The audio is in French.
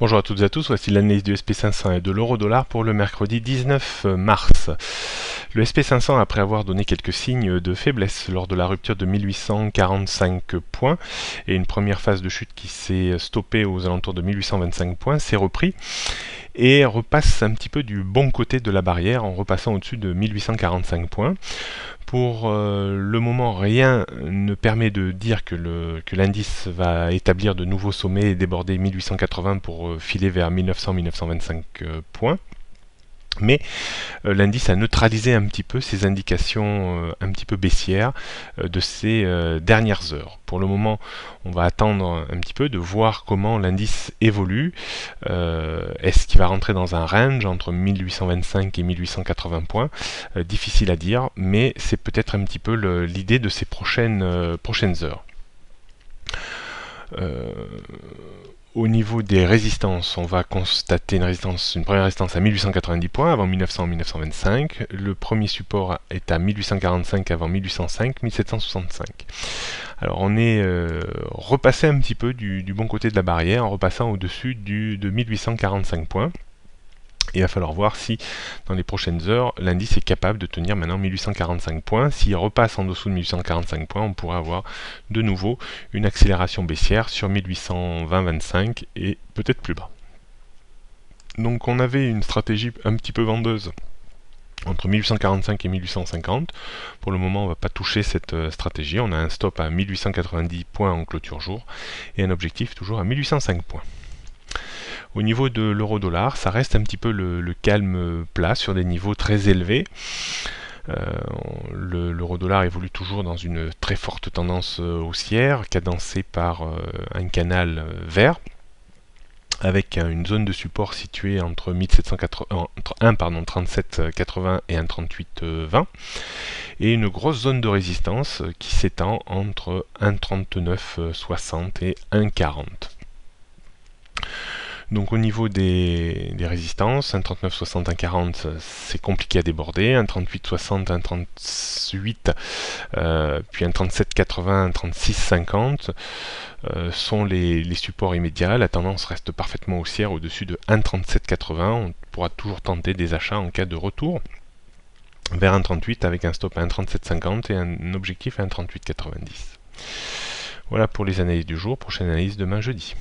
Bonjour à toutes et à tous, voici l'analyse du SP500 et de l'euro-dollar pour le mercredi 19 mars. Le SP500, après avoir donné quelques signes de faiblesse lors de la rupture de 1845 points et une première phase de chute qui s'est stoppée aux alentours de 1825 points, s'est repris et repasse un petit peu du bon côté de la barrière en repassant au-dessus de 1845 points. Pour le moment, rien ne permet de dire que l'indice va établir de nouveaux sommets et déborder 1880 pour filer vers 1900-1925 points. Mais l'indice a neutralisé un petit peu ces indications un petit peu baissières de ces dernières heures. Pour le moment, on va attendre un petit peu de voir comment l'indice évolue. Est-ce qu'il va rentrer dans un range entre 1825 et 1880 points? Difficile à dire, mais c'est peut-être un petit peu l'idée de ces prochaines heures. Au niveau des résistances, on va constater une première résistance à 1890 points avant 1900-1925. Le premier support est à 1845 avant 1805-1765. Alors on est repassé un petit peu du bon côté de la barrière en repassant au-dessus de 1845 points. Il va falloir voir si, dans les prochaines heures, l'indice est capable de tenir maintenant 1845 points. S'il repasse en dessous de 1845 points, on pourrait avoir de nouveau une accélération baissière sur 1820-25 et peut-être plus bas. Donc on avait une stratégie un petit peu vendeuse entre 1845 et 1850. Pour le moment, on ne va pas toucher cette stratégie. On a un stop à 1890 points en clôture jour et un objectif toujours à 1805 points. Au niveau de l'euro-dollar, ça reste un petit peu le calme plat sur des niveaux très élevés. L'euro-dollar évolue toujours dans une très forte tendance haussière, cadencée par un canal vert, avec une zone de support située entre 1,3780 et 1,3820, et une grosse zone de résistance qui s'étend entre 1,3960 et 1,40. Donc au niveau des résistances, 1,3960, 1,40 c'est compliqué à déborder, 1,3860, 1,38, puis 1,3780, 1,3650 sont les supports immédiats. La tendance reste parfaitement haussière au-dessus de 1,3780. On pourra toujours tenter des achats en cas de retour vers 1,38 avec un stop à 1,3750 et un objectif à 1,3890. Voilà pour les analyses du jour. Prochaine analyse demain jeudi.